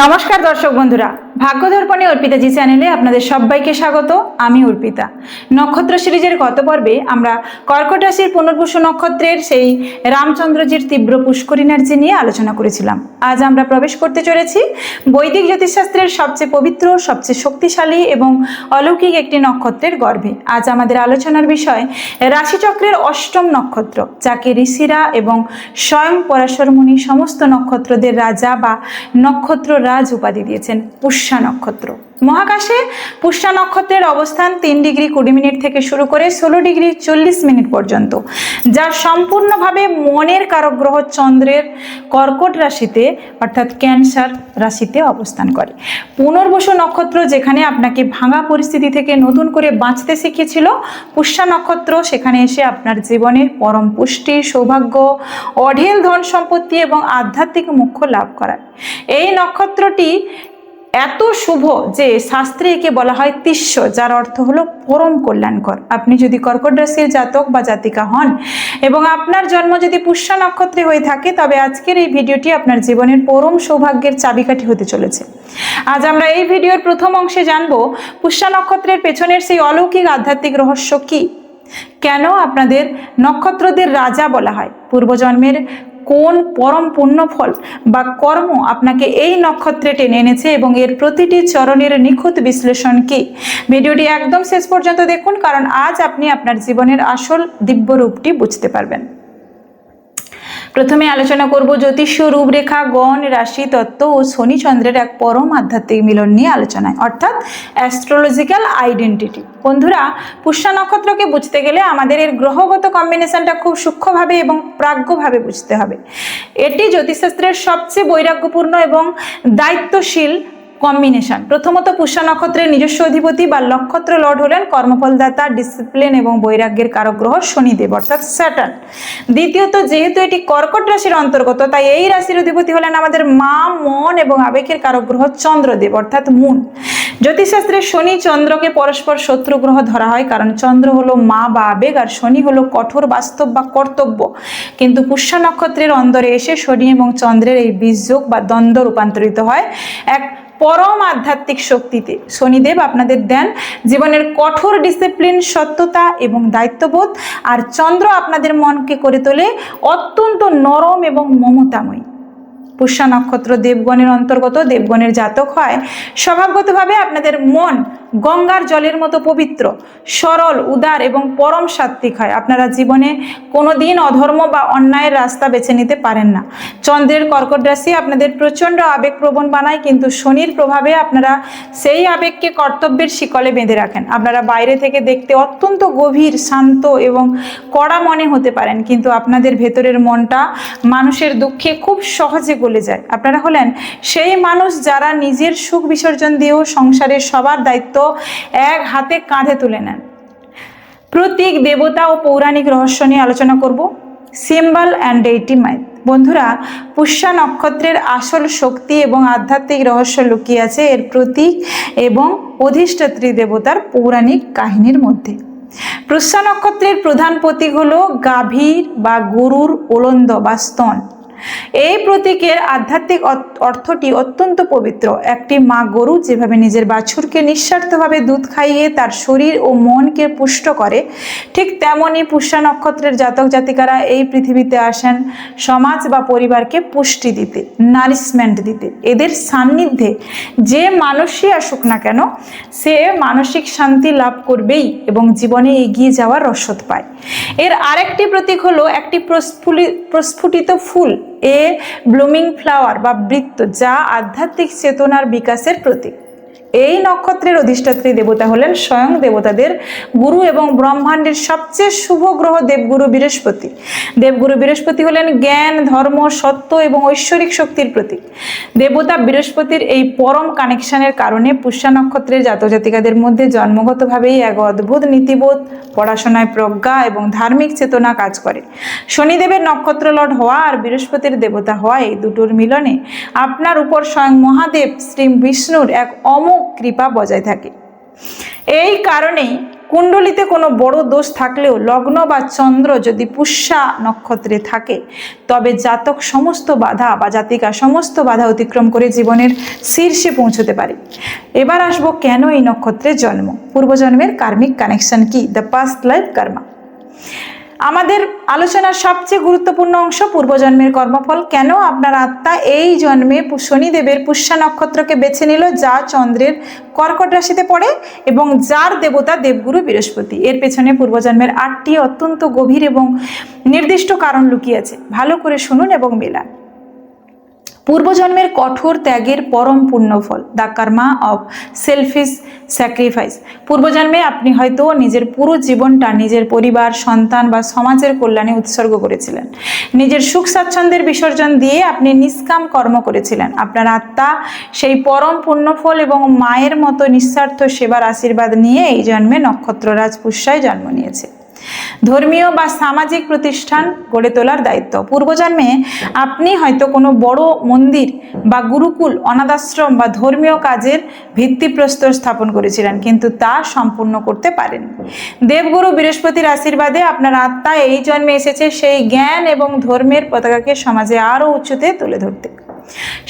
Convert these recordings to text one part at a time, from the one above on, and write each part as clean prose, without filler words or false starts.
নমস্কার দর্শক বন্ধুরা, ভাগ্যদর্পণে অর্পিতাজি চ্যানেলে আপনাদের সবাইকে স্বাগত। আমি অর্পিতা। নক্ষত্র সিরিজের গত পর্বে আমরা কর্কট রাশির পুনর্বসু নক্ষত্রের সেই রামচন্দ্রজির তীব্র পুষ্কর এনার্জি নিয়ে আলোচনা করেছিলাম। আজ আমরা প্রবেশ করতে চলেছি বৈদিক জ্যোতিষশাস্ত্রের সবচেয়ে পবিত্র, সবচেয়ে শক্তিশালী এবং অলৌকিক একটি নক্ষত্রের গর্ভে। আজ আমাদের আলোচনার বিষয় রাশিচক্রের অষ্টম নক্ষত্র, যাকে ঋষিরা এবং স্বয়ং পরাশর মুনি সমস্ত নক্ষত্রদের রাজা বা নক্ষত্র রাজ উপাধি দিয়েছেন, পুষ্যা নক্ষত্র। মহাকাশে পুষ্যা নক্ষত্রের অবস্থান 3 ডিগ্রি 20 মিনিট থেকে শুরু করে 16 ডিগ্রি 40 মিনিট পর্যন্ত, যা সম্পূর্ণভাবে মনের কারক গ্রহ চন্দ্রের কর্কট রাশিতে অর্থাৎ ক্যান্সার রাশিতে অবস্থান করে। পুনর্বসু নক্ষত্র যেখানে আপনাকে ভাঙা পরিস্থিতি থেকে নতুন করে বাঁচতে শিখিয়েছিল, পুষ্যা নক্ষত্র সেখানে এসে আপনার জীবনের পরম পুষ্টি, সৌভাগ্য, অঢেল ধন সম্পত্তি এবং আধ্যাত্মিক মোক্ষ লাভ করায়। এই নক্ষত্রটি এত শুভ যে শাস্ত্রে একে বলা হয় তিস্য, যার অর্থ হলো পরম কল্যাণকর। আপনি যদি কর্কট রাশির জাতক বা জাতিকা হন এবং আপনার জন্ম যদি পুষ্যা নক্ষত্রে হয়ে থাকে, তবে আজকের এই ভিডিওটি আপনার জীবনের পরম সৌভাগ্যের চাবিকাঠি হতে চলেছে। আজ আমরা এই ভিডিওর প্রথম অংশে জানবো পুষ্যা নক্ষত্রের পেছনের সেই অলৌকিক আধ্যাত্মিক রহস্য কি, কেন আপনাদের নক্ষত্রদের রাজা বলা হয়, পূর্বজন্মের কোন পরম পুণ্যফল বা কর্ম আপনাকে এই নক্ষত্রে টেনে এনেছে এবং এর প্রতিটি চরণের নিখুঁত বিশ্লেষণ কি। ভিডিওটি একদম শেষ পর্যন্ত দেখুন, কারণ আজ আপনি আপনার জীবনের আসল দিব্য রূপটি বুঝতে পারবেন। প্রথমে আলোচনা করব জ্যোতিষ রূপরেখা, গণ, রাশি তত্ত্ব ও শনি চন্দ্রের এক পরম আধ্যাত্মিক মিলন নিয়ে আলোচনায়, অর্থাৎ অ্যাস্ট্রোলজিক্যাল আইডেন্টিটি। বন্ধুরা, পুষ্যা নক্ষত্রকে বুঝতে গেলে আমাদের এর গ্রহগত কম্বিনেশনটা খুব সূক্ষ্মভাবে এবং প্রাজ্ঞভাবে বুঝতে হবে। এটি জ্যোতিষশাস্ত্রের সবচেয়ে বৈরাগ্যপূর্ণ এবং দায়িত্বশীল কম্বিনেশন। প্রথমত, পুষ্যা নক্ষত্রের নিজস্ব অধিপতি বা নক্ষত্র লর্ড হলেন কর্মফলদাতা, ডিসিপ্লিন এবং বৈরাগ্যের কারক গ্রহ শনিদেব অর্থাৎ স্যাটার্ন। দ্বিতীয়ত, যেহেতু এটি কর্কট রাশির অন্তর্গত, তাই এই রাশির অধিপতি হলেন আমাদের মা, মন এবং আবেগের কারক গ্রহ চন্দ্রদেব অর্থাৎ মুন। জ্যোতিষশাস্ত্রে শনি চন্দ্রকে পরস্পর শত্রু গ্রহ ধরা হয়, কারণ চন্দ্র হলো মা বা আবেগ আর শনি হলো কঠোর বাস্তব বা কর্তব্য। কিন্তু পুষ্যা নক্ষত্রের অন্দরে এসে শনি এবং চন্দ্রের এই বীজযোগ বা দ্বন্দ্ব রূপান্তরিত হয় এক পরম আধ্যাত্মিক শক্তিতে। শনিদেব আপনাদের দেন জীবনের কঠোর ডিসিপ্লিন, সত্যতা এবং দায়িত্ববোধ, আর চন্দ্র আপনাদের মনকে করে তোলে অত্যন্ত নরম এবং মমতাময়ী। পুষ্যা নক্ষত্র দেবগণের অন্তর্গত, দেবগণের জাতক হয় স্বভাবগতভাবে আপনাদের মন গঙ্গার জলের মতো পবিত্র, সরল, উদার এবং পরম সাত্ত্বিক হয়। আপনারা জীবনে কোনোদিন অধর্ম বা অন্যায়ের রাস্তা বেছে নিতে পারেন না। চন্দ্রের কর্কট রাশি আপনাদের প্রচণ্ড আবেগপ্রবণ বানায়, কিন্তু শনির প্রভাবে আপনারা সেই আবেগকে কর্তব্যের শিকলে বেঁধে রাখেন। আপনারা বাইরে থেকে দেখতে অত্যন্ত গভীর, শান্ত এবং কড়া মনে হতে পারেন, কিন্তু আপনাদের ভেতরের মনটা মানুষের দুঃখে খুব সহজে গলে যায়। আপনারা হলেন সেই মানুষ যারা নিজের সুখ বিসর্জন দিয়েও সংসারের সবার দায়িত্ব এক হাতে কাঁধে তুলে নেন। প্রতীক, দেবতা ও পৌরাণিক রহস্য নিয়ে আলোচনা করব। Symbol and deity মাইথ। বন্ধুরা, পুষ্যা নক্ষত্রের আসল শক্তি এবং আধ্যাত্মিক রহস্য লুকিয়ে আছে এর প্রতীক এবং অধিষ্ঠাত্রী দেবতার পৌরাণিক কাহিনীর মধ্যে। পুষ্যা নক্ষত্রের প্রধান প্রতীক হলো গাভীর বা গরুর ওলন্দ বা স্তন। এই প্রতীকের আধ্যাত্মিক অর্থটি অত্যন্ত পবিত্র। একটি মা গরু যেভাবে নিজের বাছুরকে নিঃস্বার্থভাবে দুধ খাইয়ে তার শরীর ও মনকে পুষ্ট করে, ঠিক তেমনই পুষ্যা নক্ষত্রের জাতক জাতিকারা এই পৃথিবীতে আসেন সমাজ বা পরিবারকে পুষ্টি দিতে, নারিশমেন্ট দিতে। এদের সান্নিধ্যে যে মানুষই আসুক না কেন, সে মানসিক শান্তি লাভ করবেই এবং জীবনে এগিয়ে যাওয়ার রসদ পায়। এর আরেকটি প্রতীক হলো একটি প্রস্ফুটিত ফুল, এ ব্লুমিং ফ্লাওয়ার বা বৃত্ত, যা আধ্যাত্মিক চেতনার বিকাশের প্রতীক। এই নক্ষত্রের অধিষ্ঠাত্রী দেবতা হলেন স্বয়ং দেবতাদের গুরু এবং ব্রহ্মাণ্ডের সবচেয়ে শুভ গ্রহ দেবগুরু বৃহস্পতি। দেবগুরু বৃহস্পতি হলেন জ্ঞান, ধর্ম, সত্য এবং ঐশ্বরিক শক্তির প্রতীক। দেবতা বৃহস্পতির এই পরম কানেকশনের কারণে পুষ্যা নক্ষত্রের জাতক জাতিকাদের মধ্যে জন্মগতভাবেই এক অদ্ভুত নীতিবোধ, পড়াশোনায় প্রজ্ঞা এবং ধার্মিক চেতনা কাজ করে। শনিদেবের নক্ষত্র লর্ড হওয়া আর বৃহস্পতির দেবতা হওয়া, এই দুটোর মিলনে আপনার উপর স্বয়ং মহাদেব শ্রী বিষ্ণুর এক অমোঘ কৃপা বজায় থাকে। এই কারণেই কুণ্ডলিতে কোনো বড় দোষ থাকলেও লগ্ন বা চন্দ্র যদি পুষ্যা নক্ষত্রে থাকে তবে জাতক সমস্ত বাধা বা জাতিকা সমস্ত বাধা অতিক্রম করে জীবনের শীর্ষে পৌঁছতে পারে। এবার আসবো কেন এই নক্ষত্রের জন্ম, পূর্বজন্মের কার্মিক কানেকশন কি, দ্য পাস্ট লাইফ কর্মা। আমাদের আলোচনার সবচেয়ে গুরুত্বপূর্ণ অংশ পূর্বজন্মের কর্মফল। কেন আপনার আত্মা এই জন্মে শনিদেবের পুষ্যা নক্ষত্রকে বেছে নিল, যা চন্দ্রের কর্কট রাশিতে পড়ে এবং যার দেবতা দেবগুরু বৃহস্পতি। এর পেছনে পূর্বজন্মের 8টি অত্যন্ত গভীর এবং নির্দিষ্ট কারণ লুকিয়ে আছে। ভালো করে শুনুন এবং মেলান। পূর্বজন্মের কঠোর ত্যাগের পরম পুণ্যফল, the karma of selfish sacrifice. পূর্বজন্মে আপনি হয়তো নিজের পুরো জীবনটা নিজের পরিবার, সন্তান বা সমাজের কল্যাণে উৎসর্গ করেছিলেন। নিজের সুখ স্বাচ্ছন্দ্যের বিসর্জন দিয়ে আপনি নিষ্কাম কর্ম করেছিলেন। আপনার আত্মা সেই পরম পুণ্যফল এবং মায়ের মতো নিঃস্বার্থ সেবার আশীর্বাদ নিয়ে এই জন্মে নক্ষত্ররাজ পুষ্যায় জন্ম নিয়েছে। ধর্মীয় বা সামাজিক প্রতিষ্ঠান গড়ে তোলার দায়িত্ব। পূর্বজন্মে আপনি হয়তো কোনো বড় মন্দির বা গুরুকুল, অনাথাশ্রম বা ধর্মীয় কাজের ভিত্তিপ্রস্তর স্থাপন করেছিলেন, কিন্তু তা সম্পূর্ণ করতে পারেন। দেবগুরু বৃহস্পতির আশীর্বাদে আপনার আত্মা এই জন্মে এসেছে সেই জ্ঞান এবং ধর্মের পতাকাকে সমাজে আরও উঁচুতে তুলে ধরতে।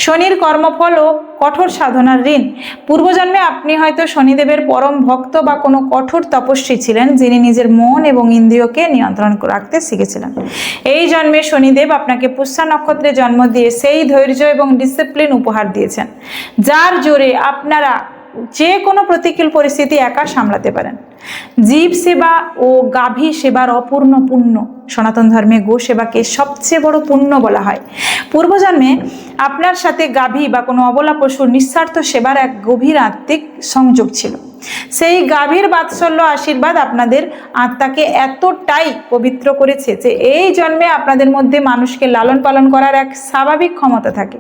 শনির কর্মফল ও কঠোর সাধনার ঋণ। পূর্বজন্মে আপনি হয়তো শনিদেবের পরম ভক্ত বা কোনো কঠোর তপস্বী ছিলেন, যিনি নিজের মন এবং ইন্দ্রিয়কে নিয়ন্ত্রণ রাখতে শিখেছিলেন। এই জন্মে শনিদেব আপনাকে পুষ্যা নক্ষত্রে জন্ম দিয়ে সেই ধৈর্য এবং ডিসিপ্লিন উপহার দিয়েছেন, যার জোরে আপনারা যে কোনো প্রতিকূল পরিস্থিতি একা সামলাতে পারেন। জীব সেবা ও গাভী সেবার অপূর্ণ পুণ্য। সনাতন ধর্মে গো সেবাকে সবচেয়ে বড় পুণ্য বলা হয়। পূর্বজন্মে আপনার সাথে গাভী বা কোনো অবলা পশুর নিঃস্বার্থ সেবার এক গভীর আত্মিক সংযোগ ছিল। সেই গাভীর বাৎসল্য আশীর্বাদ আপনাদের আত্মাকে এতটাই পবিত্র করেছে যে এই জন্মে আপনাদের মধ্যে মানুষকে লালন পালন করার এক স্বাভাবিক ক্ষমতা থাকে।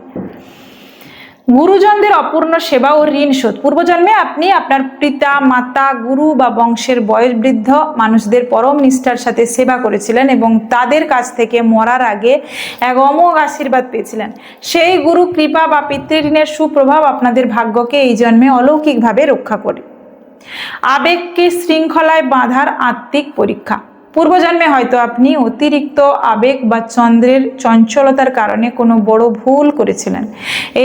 গুরুজনদের অপূর্ণ সেবা ও ঋণ শোধ। পূর্বজন্মে আপনি আপনার পিতা, মাতা, গুরু বা বংশের বয়োবৃদ্ধ মানুষদের পরম নিষ্ঠার সাথে সেবা করেছিলেন এবং তাদের কাছ থেকে মরার আগে এক অমোঘ আশীর্বাদ পেয়েছিলেন। সেই গুরু কৃপা বা পিতৃঋণের সুপ্রভাব আপনাদের ভাগ্যকে এই জন্মে অলৌকিকভাবে রক্ষা করে। আবেগকে শৃঙ্খলায় বাঁধার আত্মিক পরীক্ষা। পূর্বজন্মে হয়তো আপনি অতিরিক্ত আবেগ বা চন্দ্রের চঞ্চলতার কারণে কোনো বড় ভুল করেছিলেন।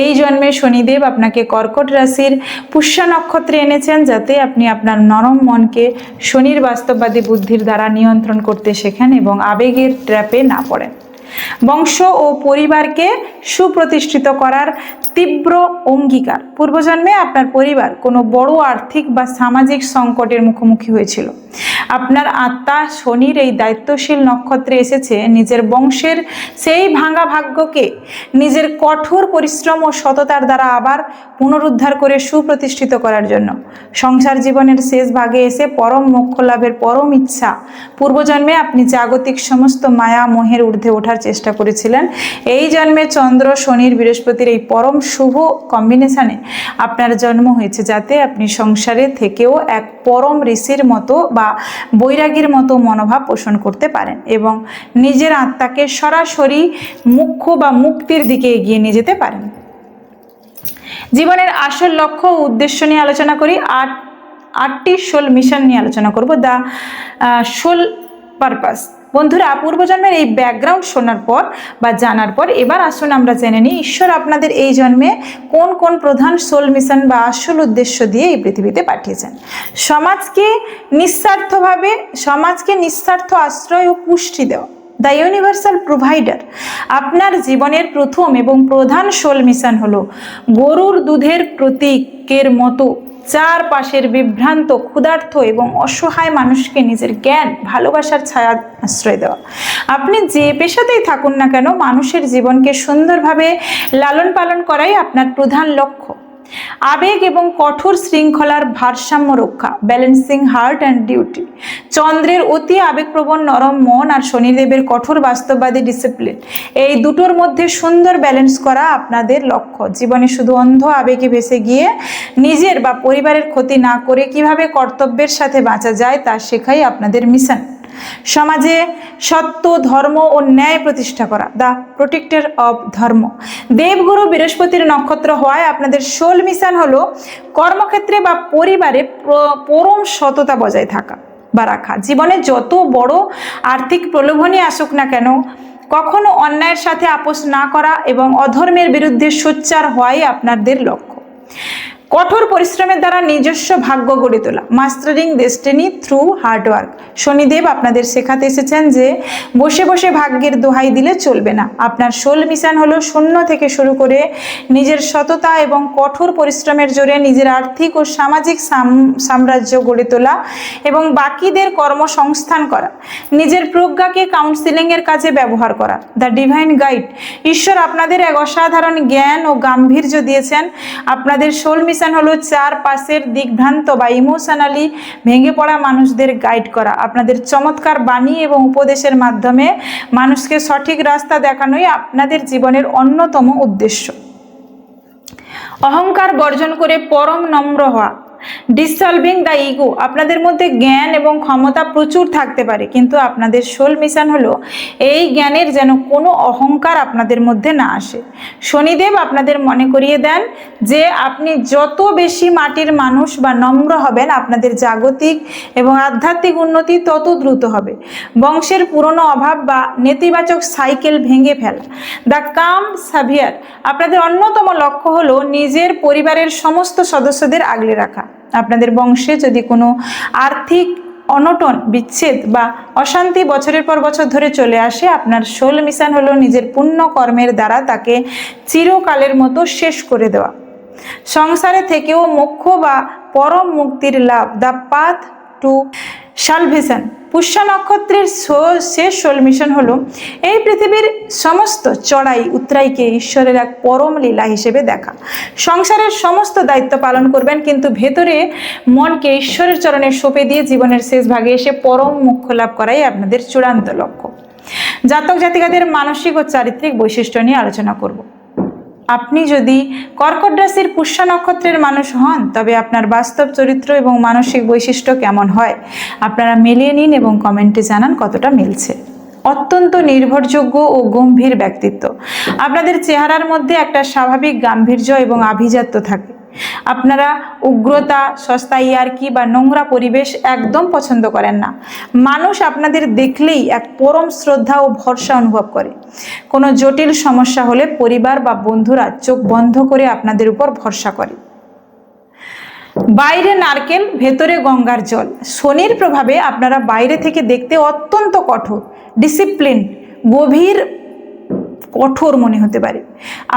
এই জন্মে শনিদেব আপনাকে কর্কট রাশির পুষ্যা নক্ষত্রে এনেছেন, যাতে আপনি আপনার নরম মনকে শনির বাস্তববাদী বুদ্ধির দ্বারা নিয়ন্ত্রণ করতে শেখেন এবং আবেগের ট্র্যাপে না পড়েন। বংশ ও পরিবারকে সুপ্রতিষ্ঠিত করার তীব্র অঙ্গীকার। পূর্বজন্মে আপনার পরিবার কোনো বড় আর্থিক বা সামাজিক সংকটের মুখোমুখি হয়েছিল। আপনার আত্মা শনির এই দায়িত্বশীল নক্ষত্রে এসেছে নিজের বংশের সেই ভাঙা ভাগ্যকে নিজের কঠোর পরিশ্রম ও সততার দ্বারা আবার পুনরুদ্ধার করে সুপ্রতিষ্ঠিত করার জন্য। সংসার জীবনের শেষ ভাগে এসে পরম মোক্ষ লাভের পরম ইচ্ছা। পূর্বজন্মে আপনি জাগতিক সমস্ত মায়া মোহের ঊর্ধ্বে ওঠার চেষ্টা করেছিলেন। এই জন্মে চন্দ্র, শনির, বৃহস্পতির এই পরম শুভ কম্বিনেশনে আপনার জন্ম হয়েছে, যাতে আপনি সংসারে থেকেও এক পরম ঋষির মতো বা বৈরাগীর মতো মনোভাব পোষণ করতে পারেন এবং নিজের আত্মাকে সরাসরি মুখ্য বা মুক্তির দিকে এগিয়ে নিয়ে যেতে পারেন। জীবনের আসল লক্ষ্য ও উদ্দেশ্য নিয়ে আলোচনা করি। আটটি সোল মিশন নিয়ে আলোচনা করব, দ্য সোল পারপাস। বন্ধুরা, পূর্বজন্মের এই ব্যাকগ্রাউন্ড শোনার পর বা জানার পর এবার আসুন আমরা জেনে নিই ঈশ্বর আপনাদের এই জন্মে কোন কোন প্রধান সোল মিশন বা আসল উদ্দেশ্য দিয়ে এই পৃথিবীতে পাঠিয়েছেন। সমাজকে নিঃস্বার্থ আশ্রয় ও পুষ্টি দেওয়া, দ্য ইউনিভার্সাল প্রোভাইডার। আপনার জীবনের প্রথম এবং প্রধান সোল মিশন হলো গরুর দুধের প্রতীকের মতো চারপাশের বিভ্রান্ত, ক্ষুধার্ত এবং অসহায় মানুষকে নিজের জ্ঞান, ভালোবাসার ছায়া আশ্রয় দেওয়া। আপনি যে পেশাতেই থাকুন না কেন, মানুষের জীবনকে সুন্দরভাবে লালন পালন করাই আপনার প্রধান লক্ষ্য। আবেগ এবং কঠোর শৃঙ্খলার ভারসাম্য রক্ষা, ব্যালেন্সিং হার্ট অ্যান্ড ডিউটি। চন্দ্রের অতি আবেগপ্রবণ নরম মন আর শনিদেবের কঠোর বাস্তববাদী ডিসিপ্লিন, এই দুটোর মধ্যে সুন্দর ব্যালেন্স করা আপনাদের লক্ষ্য। জীবনে শুধু অন্ধ আবেগে ভেসে গিয়ে নিজের বা পরিবারের ক্ষতি না করে কিভাবে কর্তব্যের সাথে বাঁচা যায় তা শেখাই আপনাদের মিশন। সমাজে সত্য, ধর্ম ও ন্যায় প্রতিষ্ঠা করা, দ্য প্রোটেক্টর অব ধর্ম। দেবগুরু বৃহস্পতির নক্ষত্র হওয়ায় আপনাদের সোল মিশন হলো কর্মক্ষেত্রে বা পরিবারে পরম সততা বজায় থাকা। বা রাখা। জীবনে যত বড় আর্থিক প্রলোভনই আসুক না কেন, কখনো অন্যায়ের সাথে আপোষ না করা এবং অধর্মের বিরুদ্ধে সোচ্চার হওয়াই আপনাদের লক্ষ্য। কঠোর পরিশ্রমের দ্বারা নিজস্ব ভাগ্য গড়ে তোলা, mastering destiny through hard work. Shanidev আপনাদের শেখাতে এসেছেন যে বসে বসে ভাগ্যের দোহাই দিলে চলবে না। আপনার সোল মিশন হলো শূন্য থেকে শুরু করে নিজের সততা এবং কঠোর পরিশ্রমের জোরে নিজের আর্থিক ও সামাজিক সাম্রাজ্য গড়ে তোলা এবং বাকিদের কর্মসংস্থান করা। নিজের প্রজ্ঞাকে কাউন্সিলিংয়ের কাজে ব্যবহার করা। দ্য ডিভাইন গাইড, ঈশ্বর আপনাদের এক অসাধারণ জ্ঞান ও গাম্ভীর্য দিয়েছেন। আপনাদের সোল মিশন হলো চারপাশের দিকভ্রান্ত বা ইমোশনালি ভেঙে পড়া মানুষদের গাইড করা। আপনাদের চমৎকার বাণী এবং উপদেশের মাধ্যমে মানুষকে সঠিক রাস্তা দেখানোই আপনাদের জীবনের অন্যতম উদ্দেশ্য। অহংকার বর্জন করে পরম নম্র হওয়া, ডিসলভিং দ্য ইগো। আপনাদের মধ্যে জ্ঞান এবং ক্ষমতা প্রচুর থাকতে পারে, কিন্তু আপনাদের সোল মিশন হলো এই জ্ঞানের যেন কোনো অহংকার আপনাদের মধ্যে না আসে। শনিদেব আপনাদের মনে করিয়ে দেন যে আপনি যত বেশি মাটির মানুষ বা নম্র হবেন, আপনাদের জাগতিক এবং আধ্যাত্মিক উন্নতি তত দ্রুত হবে। বংশের পুরনো অভাব বা নেতিবাচক সাইকেল ভেঙে ফেলা। দ্য কাম সাভিয়ার, আপনাদের অন্যতম লক্ষ্য হলো নিজের পরিবারের সমস্ত সদস্যদের আগলে রাখা। আপনাদের বংশে যদি কোনো আর্থিক অনটন, বিচ্ছেদ বা অশান্তি বছরের পর বছর ধরে চলে আসে, আপনার সোল মিশন হলো নিজের পুণ্য কর্মের দ্বারা তাকে চিরকালের মতো শেষ করে দেওয়া। সংসারে থেকেও মোক্ষ বা পরম মুক্তির লাভ, দ্য পাথ টু সালভেশন। পুষ্যা নক্ষত্রের শেষ সোল মিশন হলো এই পৃথিবীর সমস্ত চড়াই উতরাইকে ঈশ্বরের এক পরম লীলা হিসেবে দেখা। সংসারের সমস্ত দায়িত্ব পালন করবেন, কিন্তু ভেতরে মনকে ঈশ্বরের চরণে সঁপে দিয়ে জীবনের শেষ ভাগে এসে পরম মোক্ষ লাভ করাই আপনাদের চূড়ান্ত লক্ষ্য। জাতক জাতিকাদের মানসিক ও চারিত্রিক বৈশিষ্ট্য নিয়ে আলোচনা করব। আপনি যদি কর্কট রাশির পুষ্যা নক্ষত্রের মানুষ হন, তবে আপনার বাস্তব চরিত্র এবং মানসিক বৈশিষ্ট্য কেমন হয় আপনারা মিলিয়ে নিন এবং কমেন্টে জানান কতটা মিলছে। অত্যন্ত নির্ভরযোগ্য ও গম্ভীর ব্যক্তিত্ব। আপনাদের চেহারার মধ্যে একটা স্বাভাবিক গাম্ভীর্য এবং আভিজাত্য থাকে। আপনারা উগ্রতা, সস্তা ইয়ার্কি বা নোংরা পরিবেশ একদম পছন্দ করেন না। মানুষ আপনাদের দেখলেই এক পরম শ্রদ্ধা ও ভরসা অনুভব করে। কোনো জটিল সমস্যা হলে পরিবার বা বন্ধুরা চোখ বন্ধ করে আপনাদের উপর ভরসা করে। বাইরে নারকেল, ভেতরে গঙ্গার জল। শনির প্রভাবে আপনারা বাইরে থেকে দেখতে অত্যন্ত কঠোর, ডিসিপ্লিন, গভীর কঠোর মনে হতে পারে।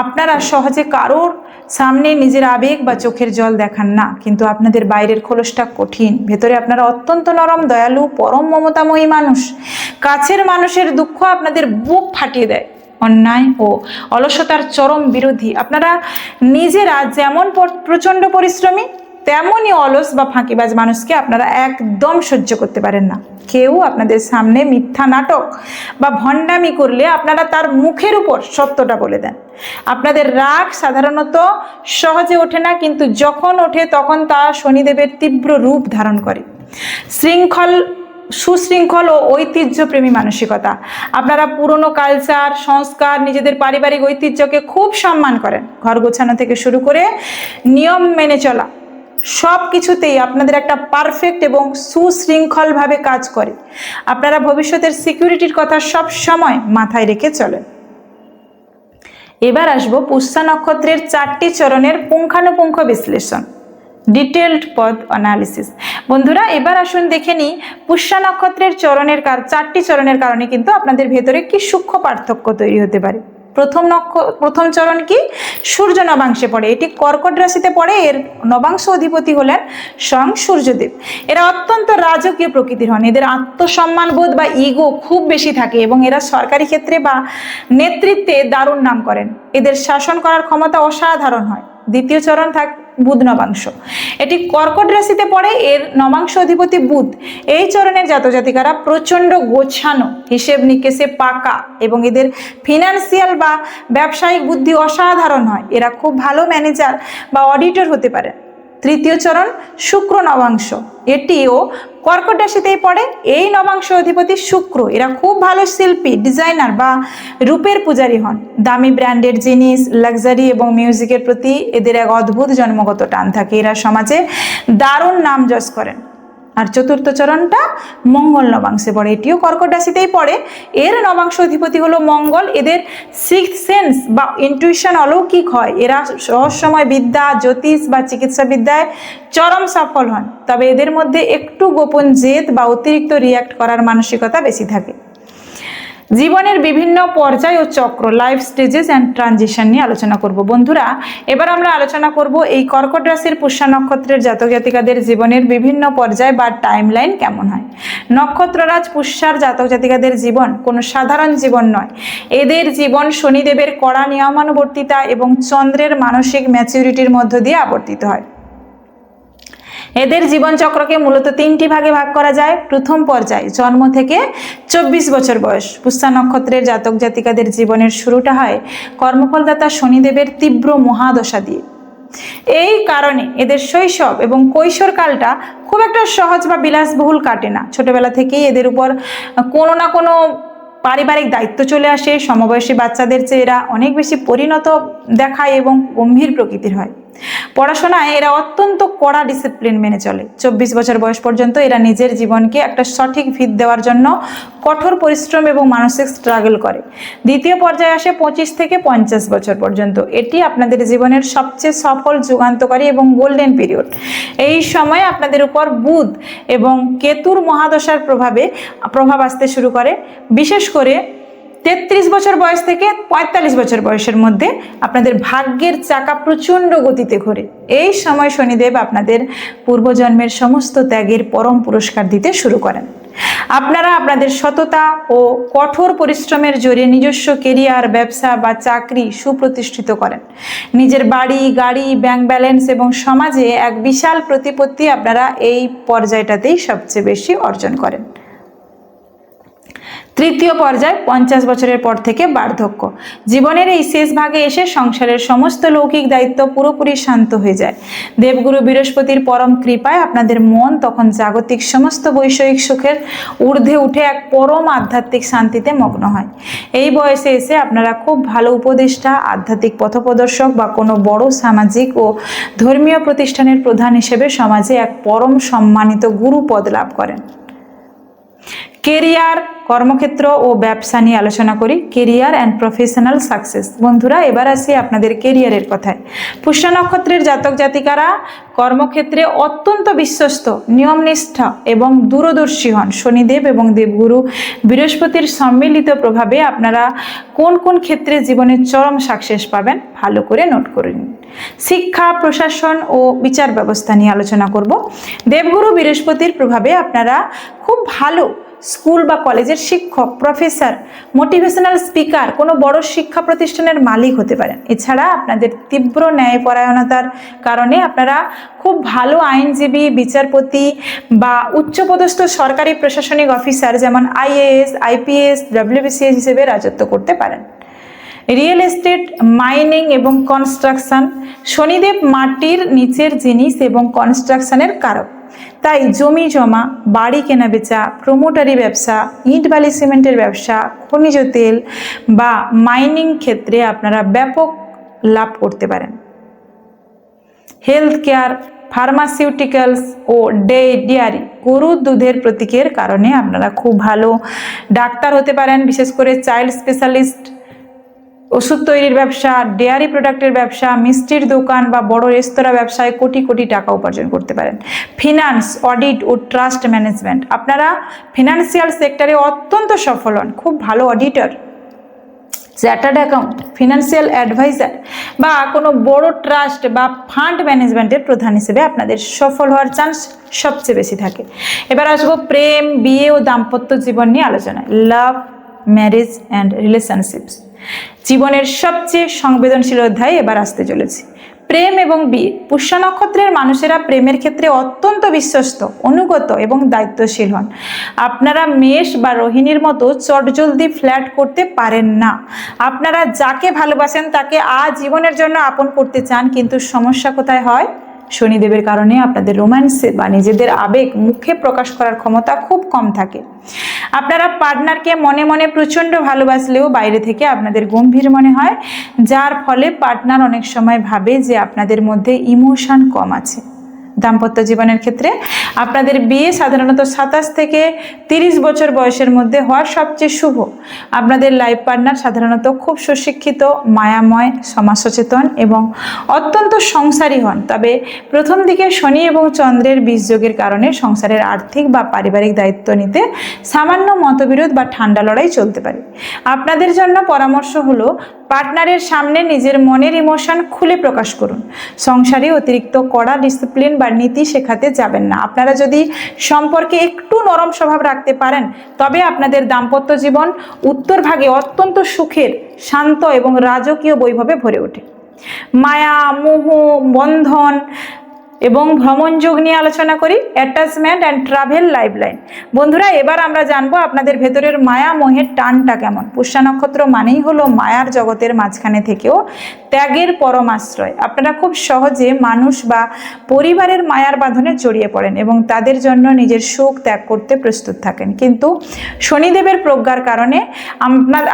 আপনারা সহজে কারোর সামনে নিজের আবেগ বা চোখের জল দেখান না, কিন্তু আপনাদের বাইরের খোলসটা কঠিন। ভেতরে আপনারা অত্যন্ত নরম, দয়ালু, পরম মমতাময়ী মানুষ। কাছের মানুষের দুঃখ আপনাদের বুক ফাটিয়ে দেয়। অন্যায় ও অলসতার চরম বিরোধী। আপনারা নিজেরা যেমন প্রচণ্ড পরিশ্রমী, তেমনই অলস বা ফাঁকিবাজ মানুষকে আপনারা একদম সহ্য করতে পারেন না। কেউ আপনাদের সামনে মিথ্যা নাটক বা ভণ্ডামি করলে আপনারা তার মুখের উপর সত্যটা বলে দেন। আপনাদের রাগ সাধারণত সহজে ওঠে না, কিন্তু যখন ওঠে তখন তা শনিদেবের তীব্র রূপ ধারণ করে। সুশৃঙ্খল ও ঐতিহ্যপ্রেমী মানসিকতা। আপনারা পুরনো কালচার, সংস্কার, নিজেদের পারিবারিক ঐতিহ্যকে খুব সম্মান করেন। ঘর গোছানো থেকে শুরু করে নিয়ম মেনে চলা, সব কিছুতেই আপনাদের একটা পারফেক্ট এবং সুশৃঙ্খলভাবে কাজ করে। আপনারা ভবিষ্যতের সিকিউরিটির কথা সব সময় মাথায় রেখে চলেন। এবার আসবো পুষ্যা নক্ষত্রের 4টি চরণের পুঙ্খানুপুঙ্খ বিশ্লেষণ, ডিটেলড পথ অ্যানালিসিস। বন্ধুরা, এবার আসুন দেখে নিই পুষ্যা নক্ষত্রের 4টি চরণের কারণে কিন্তু আপনাদের ভেতরে কি সূক্ষ্ম পার্থক্য তৈরি হতে পারে। প্রথম চরণ কি? সূর্য নবাংশে পড়ে। এটি কর্কট রাশিতে পড়ে। এর নবাংশ অধিপতি হলেন স্বয়ং সূর্যদেব। এরা অত্যন্ত রাজকীয় প্রকৃতির হন। এদের আত্মসম্মানবোধ বা ইগো খুব বেশি থাকে এবং এরা সরকারি ক্ষেত্রে বা নেতৃত্বে দারুণ নাম করেন। এদের শাসন করার ক্ষমতা অসাধারণ হয়। দ্বিতীয় চরণ বুধ নবাংশ। এটি কর্কট রাশিতে পড়ে। এর নবাংশ অধিপতি বুধ। এই চরণের জাতজাতিকারা প্রচণ্ড গোছানো, হিসেব নিকেশে পাকা এবং এদের ফিনান্সিয়াল বা ব্যবসায়িক বুদ্ধি অসাধারণ হয়। এরা খুব ভালো ম্যানেজার বা অডিটর হতে পারে। তৃতীয় চরণ শুক্র নবাংশ। এটিও কর্কট রাশিতেই পড়ে। এই নবাংশ অধিপতি শুক্র। এরা খুব ভালো শিল্পী, ডিজাইনার বা রূপের পূজারী হন। দামি ব্র্যান্ডের জিনিস, লাক্সারি এবং মিউজিকের প্রতি এদের এক অদ্ভুত জন্মগত টান থাকে। এরা সমাজে দারুণ নাম যশ করেন। আর চতুর্থ চরণটা মঙ্গল নবাংশে পড়ে, এটিও কর্কট রাশিতেই পড়ে। এর নবাংশ অধিপতি হলো মঙ্গল। এদের সিক্সথ সেন্স বা ইনটুইশন অলৌকিক হয়। এরা রহস্যময় বিদ্যা, জ্যোতিষ বা চিকিৎসা বিদ্যায় চরম সফল হন। তবে এদের মধ্যে একটু গোপন জেদ বা অতিরিক্ত রিয়্যাক্ট করার মানসিকতা বেশি থাকে। জীবনের বিভিন্ন পর্যায় ও চক্র, লাইফ স্টেজেস অ্যান্ড ট্রানজিশন নিয়ে আলোচনা করব। বন্ধুরা, এবার আমরা আলোচনা করব এই কর্কট রাশির পুষ্যা নক্ষত্রের জাতক জাতিকাদের জীবনের বিভিন্ন পর্যায় বা টাইমলাইন কেমন হয়। নক্ষত্ররাজ পুষ্যার জাতক জাতিকাদের জীবন কোনো সাধারণ জীবন নয়। এদের জীবন শনিদেবের কড়া নিয়মানুবর্তিতা এবং চন্দ্রের মানসিক ম্যাচিউরিটির মধ্য দিয়ে আবর্তিত হয়। এদের জীবনচক্রকে মূলত তিনটি ভাগে ভাগ করা যায়। প্রথম পর্যায় জন্ম থেকে 24 বছর বয়স। পুষ্যা নক্ষত্রের জাতক জাতিকাদের জীবনের শুরুটা হয় কর্মফলদাতা শনিদেবের তীব্র মহাদশা দিয়ে। এই কারণে এদের শৈশব এবং কৈশোরকালটা খুব একটা সহজ বা বিলাসবহুল কাটে না। ছোটবেলা থেকেই এদের উপর কোনো না কোনো পারিবারিক দায়িত্ব চলে আসে। সমবয়সী বাচ্চাদের চেয়ে এরা অনেক বেশি পরিণত দেখায় এবং গম্ভীর প্রকৃতির হয়। পড়াশোনায় এরা অত্যন্ত কড়া ডিসিপ্লিন মেনে চলে। 24 বছর বয়স পর্যন্ত এরা নিজের জীবনকে একটা সঠিক ভিত দেওয়ার জন্য কঠোর পরিশ্রম এবং মানসিক স্ট্রাগল করে। দ্বিতীয় পর্যায়ে আসে 25 থেকে 50 বছর পর্যন্ত। এটি আপনাদের জীবনের সবচেয়ে সফল, যুগান্তকারী এবং গোল্ডেন পিরিয়ড। এই সময় আপনাদের উপর বুধ এবং কেতুর মহাদশার প্রভাব আসতে শুরু করে। বিশেষ করে 33 বছর বয়স থেকে 45 বছর বয়সের মধ্যে আপনাদের ভাগ্যের চাকা প্রচণ্ড গতিতে ঘোরে। এই সময় শনিদেব আপনাদের পূর্বজন্মের সমস্ত ত্যাগের পরম পুরস্কার দিতে শুরু করেন। আপনারা আপনাদের সততা ও কঠোর পরিশ্রমের জোরে নিজস্ব কেরিয়ার, ব্যবসা বা চাকরি সুপ্রতিষ্ঠিত করেন। নিজের বাড়ি, গাড়ি, ব্যাংক ব্যালেন্স এবং সমাজে এক বিশাল প্রতিপত্তি আপনারা এই পর্যায়টাতেই সবচেয়ে বেশি অর্জন করেন। তৃতীয় পর্যায় 50 বছরের পর থেকে বার্ধক্য। জীবনের এই শেষ ভাগে এসে সংসারের সমস্ত লৌকিক দায়িত্ব পুরোপুরি শান্ত হয়ে যায়। দেবগুরু বৃহস্পতির পরম কৃপায় আপনাদের মন তখন জাগতিক সমস্ত বৈষয়িক সুখের ঊর্ধ্বে উঠে এক পরম আধ্যাত্মিক শান্তিতে মগ্ন হয়। এই বয়সে এসে আপনারা খুব ভালো উপদেষ্টা, আধ্যাত্মিক পথপ্রদর্শক বা কোনো বড় সামাজিক ও ধর্মীয় প্রতিষ্ঠানের প্রধান হিসেবে সমাজে এক পরম সম্মানিত গুরু পদ লাভ করেন। কেরিয়ার, কর্মক্ষেত্র ও ব্যবসা নিয়ে আলোচনা করি। Career and professional success. বন্ধুরা, এবার আসি আপনাদের কেরিয়ারের কথায়। পুষ্যা নক্ষত্রের জাতক জাতিকারা কর্মক্ষেত্রে অত্যন্ত বিশ্বস্ত, নিয়মনিষ্ঠ এবং দূরদর্শী হন। শনিদেব এবং দেবগুরু বৃহস্পতির সম্মিলিত প্রভাবে আপনারা কোন কোন ক্ষেত্রে জীবনের চরম সাকসেস পাবেন ভালো করে নোট করে নিন। শিক্ষা, প্রশাসন ও বিচার ব্যবস্থা নিয়ে আলোচনা করব। দেবগুরু বৃহস্পতির প্রভাবে আপনারা খুব ভালো স্কুল বা কলেজের শিক্ষক, প্রফেসর, মোটিভেশনাল স্পিকার, কোনো বড় শিক্ষা প্রতিষ্ঠানের মালিক হতে পারেন। এছাড়া আপনাদের তীব্র ন্যায়পরায়ণতার কারণে আপনারা খুব ভালো আইনজীবী, বিচারপতি বা উচ্চপদস্থ সরকারি প্রশাসনিক অফিসার যেমন IAS, IPS, WBCS হিসেবে রাজত্ব করতে পারেন। রিয়েল এস্টেট, মাইনিং এবং কনস্ট্রাকশন। শনিদেব মাটির নিচের জিনিস এবং কনস্ট্রাকশনের কারক। তাই জমি জমা, বাড়ি কেনা বেচা, প্রমোটারি ব্যবসা, ইট বালি সিমেন্টের ব্যবসা, খনিজ তেল বা মাইনিং ক্ষেত্রে আপনারা ব্যাপক লাভ করতে পারেন। হেলথ কেয়ার, ফার্মাসিউটিক্যালস ও ডেয়ারি, গরুর দুধের প্রতীকের কারণে আপনারা খুব ভালো ডাক্তার হতে পারেন। বিশেষ করে চাইল্ড স্পেশালিস্ট, ওষুধ তৈরির ব্যবসা, ডেয়ারি প্রোডাক্টের ব্যবসা, মিষ্টির দোকান বা বড় রেস্তোরাঁ ব্যবসায় কোটি কোটি টাকা উপার্জন করতে পারেন। ফিনান্স, অডিট ও ট্রাস্ট ম্যানেজমেন্ট। আপনারা ফিনান্সিয়াল সেক্টরে অত্যন্ত সফল হন। খুব ভালো auditor, chartered account, financial adviser বা কোনো বড় ট্রাস্ট বা ফান্ড ম্যানেজমেন্টের প্রধান হিসেবে আপনাদের সফল হওয়ার চান্স সবচেয়ে বেশি থাকে। এবার আসবো প্রেম, বিয়ে ও দাম্পত্য জীবন নিয়ে আলোচনায়। লাভ, ম্যারেজ অ্যান্ড রিলেশনশিপস। জীবনের সবচেয়ে সংবেদনশীল অধ্যায় এবার আসতে চলেছে, প্রেম এবং বিয়ে। পুষ্যা নক্ষত্রের মানুষেরা প্রেমের ক্ষেত্রে অত্যন্ত বিশ্বস্ত, অনুগত এবং দায়িত্বশীল হন। আপনারা মেষ বা রোহিণীর মতো চটজলদি ফ্ল্যাট করতে পারেন না। আপনারা যাকে ভালোবাসেন তাকে আজীবনের জন্য আপন করতে চান, কিন্তু সমস্যা কোথায় হয়? শনিদেবের কারণে আপনাদের রোম্যান্সে বা নিজেদের আবেগ মুখে প্রকাশ করার ক্ষমতা খুব কম থাকে। আপনারা পার্টনারকে মনে মনে প্রচণ্ড ভালোবাসলেও বাইরে থেকে আপনাদের গম্ভীর মনে হয়, যার ফলে পার্টনার অনেক সময় ভাবে যে আপনাদের মধ্যে ইমোশন কম আছে। দাম্পত্য জীবনের ক্ষেত্রে আপনাদের বিয়ে সাধারণত 27 থেকে 30 বছর বয়সের মধ্যে হওয়া সবচেয়ে শুভ। আপনাদের লাইফ পার্টনার সাধারণত খুব সুশিক্ষিত, মায়াময়, সমাজ সচেতন এবং অত্যন্ত সংসারী হন। তবে প্রথম দিকে শনি এবং চন্দ্রের বীজযোগের কারণে সংসারের আর্থিক বা পারিবারিক দায়িত্ব নিতে সামান্য মতবিরোধ বা ঠান্ডা লড়াই চলতে পারে। আপনাদের জন্য পরামর্শ হলো পার্টনারের সামনে নিজের মনের ইমোশন খুলে প্রকাশ করুন। সংসারে অতিরিক্ত কড়া ডিসিপ্লিন বা নীতি শেখাতে যাবেন না। আপনারা যদি সম্পর্কে একটু নরম স্বভাব রাখতে পারেন তবে আপনাদের দাম্পত্য জীবন উত্তরভাগে অত্যন্ত সুখের, শান্ত এবং রাজকীয় বৈভবে ভরে ওঠে। মায়া, মোহ, বন্ধন এবং ভ্রমণ যোগ নিয়ে আলোচনা করি, অ্যাটাচমেন্ট অ্যান্ড ট্রাভেল লাইফলাইন। বন্ধুরা, এবার আমরা জানবো আপনাদের ভেতরের মায়া মোহের টানটা কেমন। পুষ্যা নক্ষত্র মানেই হলো মায়ার জগতের মাঝখানে থেকেও ত্যাগের পরম আশ্রয়। আপনারা খুব সহজে মানুষ বা পরিবারের মায়ার বাঁধনে জড়িয়ে পড়েন এবং তাদের জন্য নিজের সুখ ত্যাগ করতে প্রস্তুত থাকেন। কিন্তু শনিদেবের প্রজ্ঞার কারণে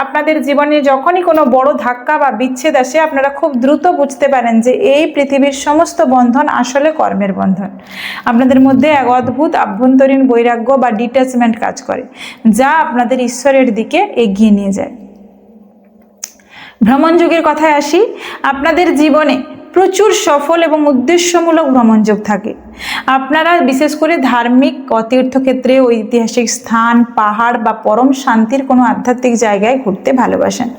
আপনাদের জীবনে যখনই কোনো বড় ধাক্কা বা বিচ্ছেদ আসে, আপনারা খুব দ্রুত বুঝতে পারেন যে এই পৃথিবীর সমস্ত বন্ধন আসলে কর্মের বন্ধন। আপনাদের মধ্যে এক অদ্ভুত আভ্যন্তরীণ বৈরাগ্য বা ডিট্যাচমেন্ট কাজ করে, যা আপনাদের ঈশ্বরের দিকে এগিয়ে নিয়ে যায়। ভ্রমণ যোগের কথায় আসি, আপনাদের জীবনে প্রচুর সফল এবং উদ্দেশ্যমূলক ভ্রমণ যোগ থাকে। আপনারা বিশেষ করে ধার্মিক তীর্থক্ষেত্রে, ঐতিহাসিক স্থান, পাহাড় বা পরম শান্তির কোনো আধ্যাত্মিক জায়গায় ঘুরতে ভালোবাসেন।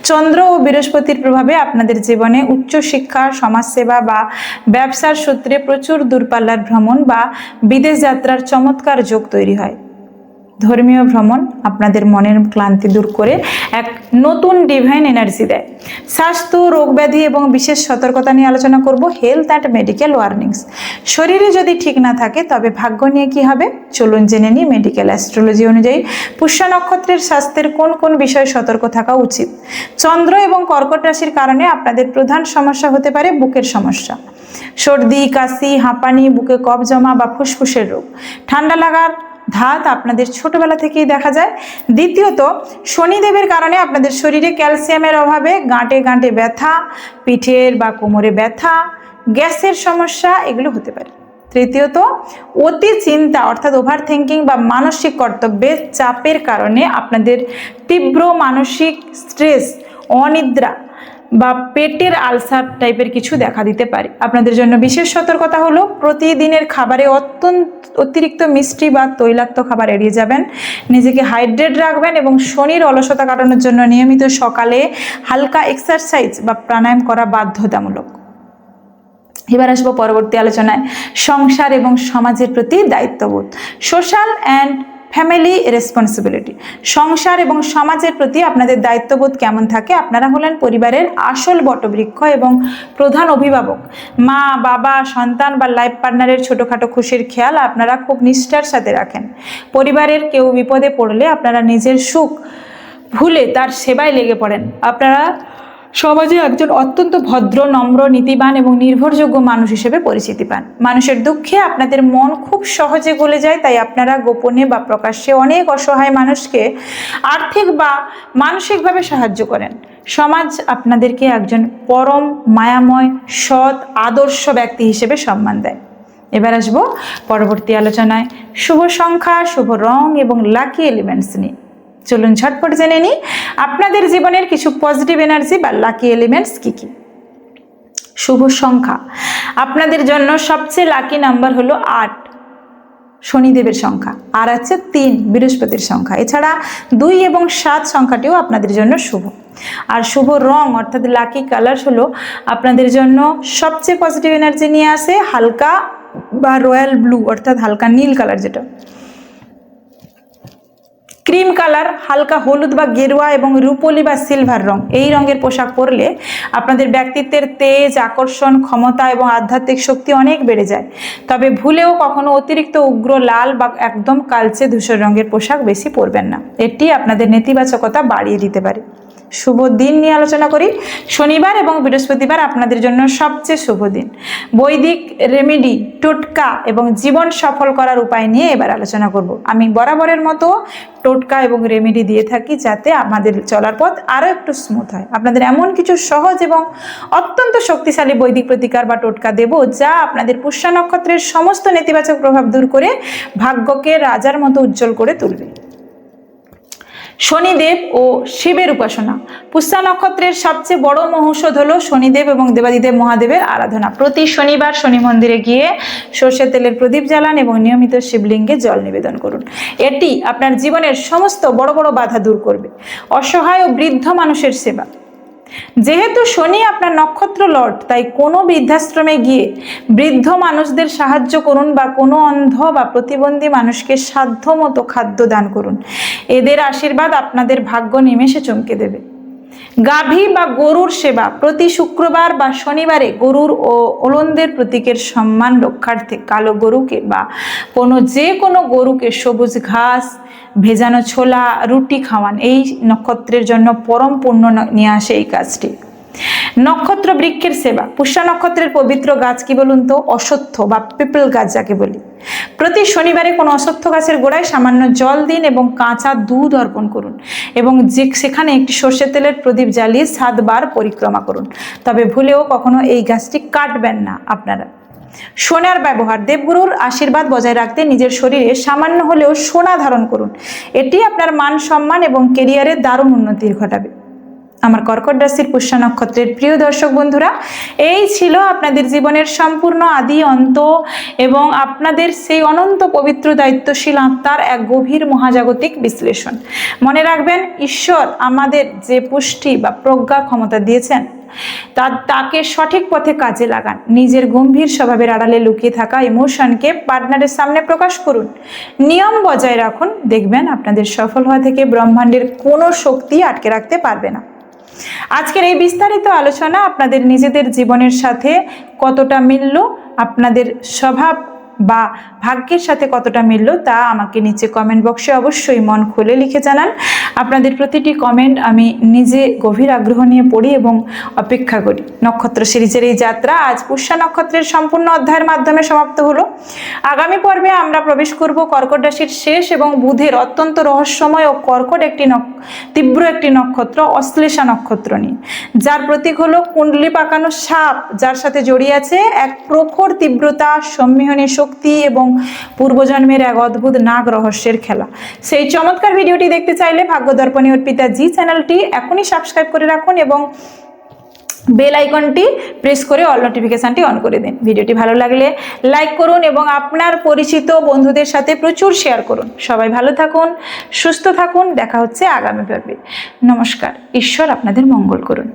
চন্দ্র ও বৃহস্পতির প্রভাবে আপনাদের জীবনে উচ্চশিক্ষা, সমাজসেবা বা ব্যবসার সূত্রে প্রচুর দূরপাল্লার ভ্রমণ বা বিদেশ যাত্রার চমৎকার যোগ তৈরি হয়। ধর্মীয় ভ্রমণ আপনাদের মনের ক্লান্তি দূর করে এক নতুন ডিভাইন এনার্জি দেয়। স্বাস্থ্য, রোগব্যাধি এবং বিশেষ সতর্কতা নিয়ে আলোচনা করব, হেলথ অ্যান্ড মেডিকেল ওয়ার্নিংস। শরীরে যদি ঠিক না থাকে তবে ভাগ্য নিয়ে কি হবে, চলুন জেনে নিই। মেডিকেল অ্যাস্ট্রোলজি অনুযায়ী পুষ্যা নক্ষত্রের স্বাস্থ্যের কোন কোন বিষয়ে সতর্ক থাকা উচিত। চন্দ্র এবং কর্কট রাশির কারণে আপনাদের প্রধান সমস্যা হতে পারে বুকের সমস্যা, সর্দি, কাশি, হাঁপানি, বুকে কফ জমা বা ফুসফুসের রোগ। ঠান্ডা লাগার ধাত আপনাদের ছোটবেলা থেকেই দেখা যায়। দ্বিতীয়ত, শনিদেবের কারণে আপনাদের শরীরে ক্যালসিয়ামের অভাবে গাঁটে গাঁটে ব্যথা, পিঠের বা কোমরে ব্যথা, গ্যাসের সমস্যা এগুলো হতে পারে। তৃতীয়ত, অতি চিন্তা অর্থাৎ ওভার থিঙ্কিং বা মানসিক কর্তব্যের চাপের কারণে আপনাদের তীব্র মানসিক স্ট্রেস, অনিদ্রা বা পেটের আলসার টাইপের কিছু দেখা দিতে পারে। আপনাদের জন্য বিশেষ সতর্কতা হলো প্রতিদিনের খাবারে অতিরিক্ত মিষ্টি বা তৈলাক্ত খাবার এড়িয়ে যাবেন। নিজেকে হাইড্রেট রাখবেন এবং শনির অলসতা কাটানোর জন্য নিয়মিত সকালে হালকা এক্সারসাইজ বা প্রাণায়াম করা বাধ্যতামূলক। এবার আসবো পরবর্তী আলোচনায়, সংসার এবং সমাজের প্রতি দায়িত্ববোধ, সোশ্যাল অ্যান্ড ফ্যামিলি রেসপন্সিবিলিটি। সংসার এবং সমাজের প্রতি আপনাদের দায়িত্ববোধ কেমন থাকে? আপনারা হলেন পরিবারের আসল বটবৃক্ষ এবং প্রধান অভিভাবক। মা, বাবা, সন্তান বা লাইফ পার্টনারের ছোটোখাটো খুশির খেয়াল আপনারা খুব নিষ্ঠার সাথে রাখেন। পরিবারের কেউ বিপদে পড়লে আপনারা নিজের সুখ ভুলে তার সেবায় লেগে পড়েন। আপনারা সমাজে একজন অত্যন্ত ভদ্র, নম্র, নীতিবান এবং নির্ভরযোগ্য মানুষ হিসেবে পরিচিতি পান। মানুষের দুঃখে আপনাদের মন খুব সহজে গলে যায়, তাই আপনারা গোপনে বা প্রকাশ্যে অনেক অসহায় মানুষকে আর্থিক বা মানসিকভাবে সাহায্য করেন। সমাজ আপনাদেরকে একজন পরম মায়াময়, সৎ, আদর্শ ব্যক্তি হিসেবে সম্মান দেয়। এবার আসবো পরবর্তী আলোচনায় শুভ সংখ্যা, শুভ রং এবং লাকি এলিমেন্টস নিয়ে। চলুন ঝটপট জেনে নিই আপনাদের জীবনের কিছু পজিটিভ এনার্জি বা লাকি এলিমেন্টস কি কি। শুভ সংখ্যা, আপনাদের জন্য সবচেয়ে লাকি নাম্বার হলো 8, শনিদেবের সংখ্যা, আর আছে 3, বৃহস্পতির সংখ্যা। এছাড়া 2 এবং 7 সংখ্যাটিও আপনাদের জন্য শুভ। আর শুভ রং অর্থাৎ লাকি কালার হলো আপনাদের জন্য সবচেয়ে পজিটিভ এনার্জি নিয়ে আসে হালকা বা রয়্যাল ব্লু অর্থাৎ হালকা নীল কালার, যেটা ক্রিম কালার, হালকা হলুদ বা গেরুয়া এবং রূপোলি বা সিলভার রং। এই রঙের পোশাক পরলে আপনাদের ব্যক্তিত্বের তেজ, আকর্ষণ, ক্ষমতা এবং আধ্যাত্মিক শক্তি অনেক বেড়ে যায়। তবে ভুলেও কখনো অতিরিক্ত উগ্র লাল বা একদম কালচে ধূসর রঙের পোশাক বেশি পরবেন না, এটি আপনাদের নেতিবাচকতা বাড়িয়ে দিতে পারে। শুভ দিন নিয়ে আলোচনা করি। শনিবার এবং বৃহস্পতিবার আপনাদের জন্য সবচেয়ে শুভ দিন। বৈদিক রেমেডি, টোটকা এবং জীবন সফল করার উপায় নিয়ে এবার আলোচনা করব। আমি বরাবরের মতো টোটকা এবং রেমেডি দিয়ে থাকি যাতে আমাদের চলার পথ আরও একটু স্মুথ হয়। আপনাদের এমন কিছু সহজ এবং অত্যন্ত শক্তিশালী বৈদিক প্রতিকার বা টোটকা দেব যা আপনাদের পুষ্যা নক্ষত্রের সমস্ত নেতিবাচক প্রভাব দূর করে ভাগ্যকে রাজার মতো উজ্জ্বল করে তুলবে। শনিদেব ও শিবের উপাসনা। পুষ্যা নক্ষত্রের সবচেয়ে বড় মহৌষধ হলো শনিদেব এবং দেবাদিদেব মহাদেবের আরাধনা। প্রতি শনিবার শনি মন্দিরে গিয়ে সর্ষের তেলের প্রদীপ জ্বালান এবং নিয়মিত শিবলিঙ্গে জল নিবেদন করুন। এটি আপনার জীবনের সমস্ত বড় বড় বাধা দূর করবে। অসহায় ও বৃদ্ধ মানুষের সেবা। যেহেতু শনি আপনার নক্ষত্র লর্ড, তাই কোনো বৃদ্ধাশ্রমে গিয়ে বৃদ্ধ মানুষদের সাহায্য করুন বা কোনো অন্ধ বা প্রতিবন্ধী মানুষকে সাধ্যমতো খাদ্য দান করুন। এদের আশীর্বাদ আপনাদের ভাগ্য নিমেষে চমকে দেবে। গাভী বা গরুর সেবা। প্রতি শুক্রবার বা শনিবারে গরুর ও ওলন্দের প্রতীকের সম্মান রক্ষার্থে কালো গরুকে বা যে কোনো গরুকে সবুজ ঘাস, ভেজানো ছোলা, রুটি খাওয়ান। এই নক্ষত্রের জন্য পরম পুণ্য নিয়ে আসে এই কাজটি। নক্ষত্র বৃক্ষের সেবা। পুষ্যা নক্ষত্রের পবিত্র গাছ কি বলুন তো? অশ্বত্থ বা পিপল গাছ যাকে বলি। প্রতি শনিবারে কোনো অশ্বত্থ গাছের গোড়ায় সামান্য জল দিন এবং কাঁচা দুধ অর্পণ করুন এবং সেখানে একটি সর্ষের তেলের প্রদীপ জ্বালিয়ে 7 বার পরিক্রমা করুন। তবে ভুলেও কখনো এই গাছটি কাটবেন না আপনারা। সোনার ব্যবহার। দেবগুরুর আশীর্বাদ বজায় রাখতে নিজের শরীরে সামান্য হলেও সোনা ধারণ করুন। এটি আপনার মান সম্মান এবং কেরিয়ারে দারুণ উন্নতি ঘটাবে। আমার কর্কট রাশির পুষ্যা নক্ষত্রের প্রিয় দর্শক বন্ধুরা, এই ছিল আপনাদের জীবনের সম্পূর্ণ আদি অন্ত এবং আপনাদের সেই অনন্ত পবিত্র দায়িত্বশীল আত্মার এক গভীর মহাজাগতিক বিশ্লেষণ। মনে রাখবেন, ঈশ্বর আমাদের যে পুষ্টি বা প্রজ্ঞা ক্ষমতা দিয়েছেন তাকে সঠিক পথে কাজে লাগান। নিজের গম্ভীর স্বভাবের আড়ালে লুকিয়ে থাকা ইমোশনকে পার্টনারের সামনে প্রকাশ করুন। নিয়ম বজায় রাখুন, দেখবেন আপনাদের সফল হওয়া থেকে ব্রহ্মাণ্ডের কোনো শক্তি আটকে রাখতে পারবে না। আজকের এই বিস্তারিত আলোচনা আপনাদের নিজেদের জীবনের সাথে কতটা মিলল, আপনাদের স্বভাব বা ভাগ্যের সাথে কতটা মিলল তা আমাকে নিচে কমেন্ট বক্সে অবশ্যই মন খুলে লিখে জানান। আপনাদের প্রতিটি কমেন্ট আমি নিজে গভীর আগ্রহ নিয়ে পড়ি এবং অপেক্ষা করি। নক্ষত্র সিরিজের এই যাত্রা আজ পুষ্যা নক্ষত্রের সম্পূর্ণ অধ্যায়ের মাধ্যমে সমাপ্ত হলো। আগামী পর্বে আমরা প্রবেশ করব কর্কট রাশির শেষ এবং বুধের অত্যন্ত রহস্যময় ও কর্কট তীব্র একটি নক্ষত্র অশ্লেষা নক্ষত্র নিয়ে, যার প্রতীক হলো কুণ্ডলি পাকানো সাপ, যার সাথে জড়িয়ে আছে এক প্রখর তীব্রতা, সম্মিলনী শক্তি এবং পূর্বজন্মের এক অদ্ভুত নাগ রহস্যের খেলা। সেই চমৎকার ভিডিওটি দেখতে চাইলে ভাগ্যদর্পণী অর্পিতা জি চ্যানেলটি এখনই সাবস্ক্রাইব করে রাখুন এবং বেল আইকনটি প্রেস করে অল নোটিফিকেশনটি অন করে দিন। ভিডিওটি ভালো লাগলে লাইক করুন এবং আপনার পরিচিত বন্ধুদের সাথে প্রচুর শেয়ার করুন। সবাই ভালো থাকুন, সুস্থ থাকুন। দেখা হচ্ছে আগামী পর্বে। নমস্কার। ঈশ্বর আপনাদের মঙ্গল করুন।